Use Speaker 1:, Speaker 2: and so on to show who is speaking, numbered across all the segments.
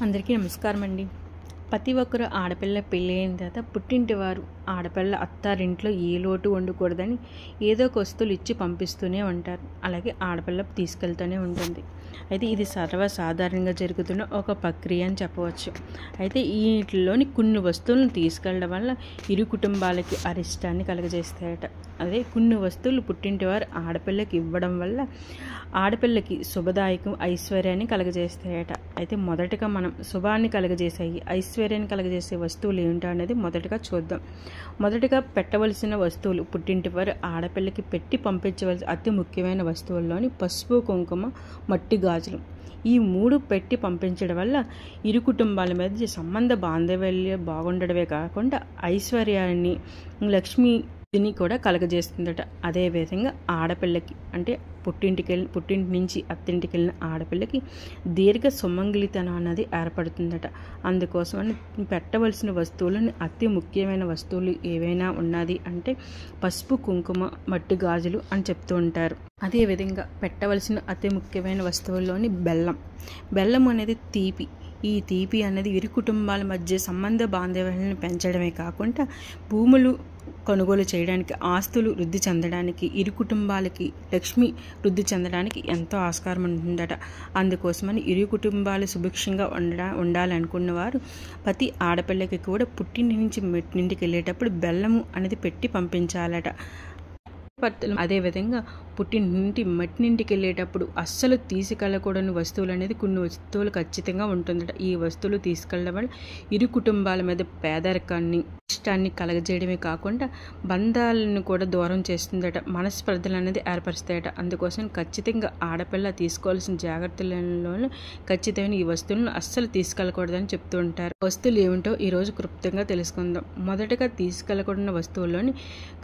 Speaker 1: అందరికీ నమస్కారం అండి. ప్రతి ఒక్కరు ఆడపిల్ల పెళ్ళి అయిన తర్వాత పుట్టింటి వారు ఆడపిల్ల అత్తారింట్లో ఏ లోటు ఉండకూడదని ఏదో ఒక వస్తువులు ఇచ్చి పంపిస్తూనే ఉంటారు. అలాగే ఆడపిల్ల తీసుకెళ్తూనే ఉంటుంది. అయితే ఇది సర్వసాధారణంగా జరుగుతున్న ఒక ప్రక్రియ అని చెప్పవచ్చు. అయితే వీటిలోని కొన్ని వస్తువులను తీసుకెళ్ళడం వల్ల ఇరు కుటుంబాలకి అరిష్టాన్ని కలుగజేస్తాయట. అదే కొన్ని వస్తువులు పుట్టింటి వారు ఆడపిల్లకి ఇవ్వడం వల్ల ఆడపిల్లకి శుభదాయకం ఐశ్వర్యాన్ని కలుగజేస్తాయట. అయితే మొదటగా మనం శుభాన్ని కలుగజేసాయి ఐశ్వర్యాన్ని కలుగజేసే వస్తువులు ఏమిటో అనేది మొదటగా చూద్దాం. మొదటగా పెట్టవలసిన వస్తువులు పుట్టింటి వారు ఆడపిల్లకి పెట్టి పంపించవలసిన అతి ముఖ్యమైన వస్తువుల్లోని పసుపు, కుంకుమ, మట్టి గాజులు. ఈ 3 పెట్టి పంపించడం వల్ల ఇరు కుటుంబాల మధ్య సంబంధ బాంధవ్యాలు బాగుండడమే కాకుండా ఐశ్వర్యాన్ని, లక్ష్మిని కూడా కలగజేస్తుందట. అదేవిధంగా ఆడపిల్లకి అంటే పుట్టింటి నుంచి అత్తింటికి వెళ్ళిన ఆడపిల్లకి దీర్ఘ సుమంగళితనం అన్నది ఏర్పడుతుందట. అందుకోసమని పెట్టవలసిన వస్తువులని అతి ముఖ్యమైన వస్తువులు ఏవైనా ఉన్నది అంటే పసుపు, కుంకుమ, మట్టి గాజులు అని చెప్తూ ఉంటారు. అదేవిధంగా పెట్టవలసిన అతి ముఖ్యమైన వస్తువుల్లోని బెల్లం అనేది తీపి. ఈ తీపి అనేది ఇరు కుటుంబాల మధ్య సంబంధ బాంధవ్యాలను పెంచడమే కాకుండా భూములు కొనుగోలు చేయడానికి, ఆస్తులు వృద్ధి చెందడానికి, ఇరు కుటుంబాలకి లక్ష్మి వృద్ధి చెందడానికి ఎంతో ఆస్కారం ఉంటుందట. అందుకోసమని ఇరు కుటుంబాలు సుభిక్షంగా ఉండాలనుకున్న వారు ప్రతి ఆడపిల్లకి కూడా పుట్టింటి నుంచి మెట్టింటికి వెళ్ళేటప్పుడు బెల్లము అనేది పెట్టి పంపించాలట. అదేవిధంగా పుట్టింటి మట్టినింటికి వెళ్ళేటప్పుడు అస్సలు తీసుకెళ్ళకూడని వస్తువులు అనేది కొన్ని వస్తువులు ఖచ్చితంగా ఉంటుందట. ఈ వస్తువులు తీసుకెళ్ళడం వల్ల ఇరు కుటుంబాల మీద పేదరికాన్ని, ఇష్టాన్ని కలగజేయడమే కాకుండా బంధాలను కూడా దూరం చేస్తుందట. మనస్పర్ధలు అనేది ఏర్పరుస్తాయట. అందుకోసం ఖచ్చితంగా ఆడపిల్ల తీసుకోవాల్సిన జాగ్రత్తలలో ఖచ్చితమైన ఈ వస్తువులను అస్సలు తీసుకెళ్ళకూడదని చెప్తూ ఉంటారు. వస్తువులు ఏమిటో ఈరోజు క్లుప్తంగా తెలుసుకుందాం. మొదటగా తీసుకెళ్ళకూడని వస్తువుల్లోని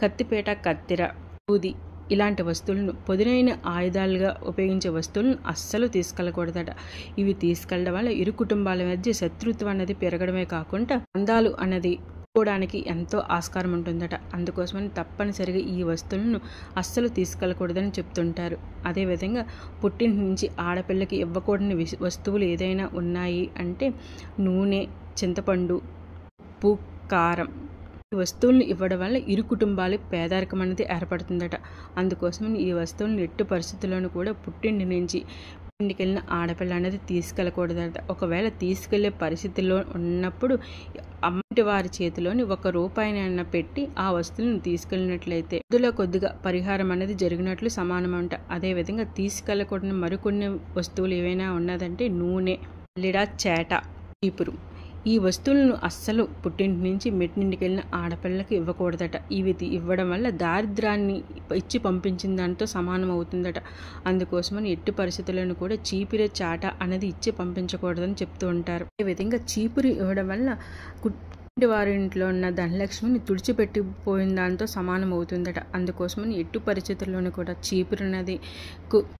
Speaker 1: కత్తిపేట, కత్తెర, దూది ఇలాంటి వస్తువులను, పొదునైన ఆయుధాలుగా ఉపయోగించే వస్తువులను అస్సలు తీసుకెళ్ళకూడదట. ఇవి తీసుకెళ్ళడం వల్ల ఇరు కుటుంబాల మధ్య శత్రుత్వం అనేది పెరగడమే కాకుండా బంధాలు అనేది పోవడానికి ఎంతో ఆస్కారం ఉంటుందట. అందుకోసమని తప్పనిసరిగా ఈ వస్తువులను అస్సలు తీసుకెళ్ళకూడదని చెప్తుంటారు. అదేవిధంగా పుట్టింటి నుంచి ఆడపిల్లకి ఇవ్వకూడని వస్తువులు ఏదైనా ఉన్నాయి అంటే నూనె, చింతపండు, ఉప్పు, కారం. ఈ వస్తువులను ఇవ్వడం వల్ల ఇరు కుటుంబాలకు పేదరికం అనేది ఏర్పడుతుందట. అందుకోసం ఈ వస్తువులను ఎట్టి పరిస్థితుల్లోనూ కూడా పుట్టింటి నుంచి ఇంటికి వెళ్ళిన ఆడపిల్ల అనేది తీసుకెళ్ళకూడదట. ఒకవేళ తీసుకెళ్లే పరిస్థితుల్లో ఉన్నప్పుడు అమ్మటి వారి చేతిలోని ₹1 పెట్టి ఆ వస్తువులను తీసుకెళ్ళినట్లయితే కొద్దిగా పరిహారం అనేది జరిగినట్లు సమానమంట. అదేవిధంగా తీసుకెళ్ళకూడని మరికొన్ని వస్తువులు ఏవైనా ఉన్నదంటే నూనె, లిడ, చేట, చీపురు. ఈ వస్తువులను అస్సలు పుట్టింటి నుంచి మెట్టింటికి వెళ్ళిన ఆడపిల్లకి ఇవ్వకూడదట. ఇవి ఇవ్వడం వల్ల దారిద్రాన్ని ఇచ్చి పంపించిన దాంతో సమానం అవుతుందట. అందుకోసమని ఎట్టి పరిస్థితులను కూడా చీపురే, చాట అనేది ఇచ్చి పంపించకూడదని చెప్తూ ఉంటారు. ఈ విధంగా చీపురు ఇవ్వడం వల్ల వారి ఇంట్లో ఉన్న ధనలక్ష్మిని తుడిచిపెట్టిపోయిన దాంతో సమానం అవుతుందట. అందుకోసమని ఎట్టి పరిస్థితుల్లోనూ కూడా చీపురు అనేది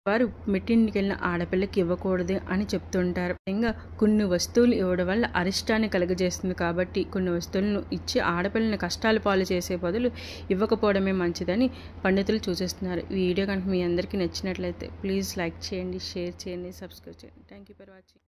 Speaker 1: వారు మెట్టింటికి వెళ్ళిన ఆడపిల్లకి ఇవ్వకూడదు అని చెప్తుంటారు. ఇంకా కొన్ని వస్తువులు ఇవ్వడం వల్ల అరిష్టాన్ని కలుగజేస్తుంది కాబట్టి కొన్ని వస్తువులను ఇచ్చి ఆడపిల్లని కష్టాలు పాలు చేసే బదులు ఇవ్వకపోవడమే మంచిదని పండితులు సూచిస్తున్నారు. ఈ వీడియో కనుక మీ అందరికీ నచ్చినట్లయితే ప్లీజ్ లైక్ చేయండి, షేర్ చేయండి, సబ్స్క్రైబ్ చేయండి. Thank you for watching.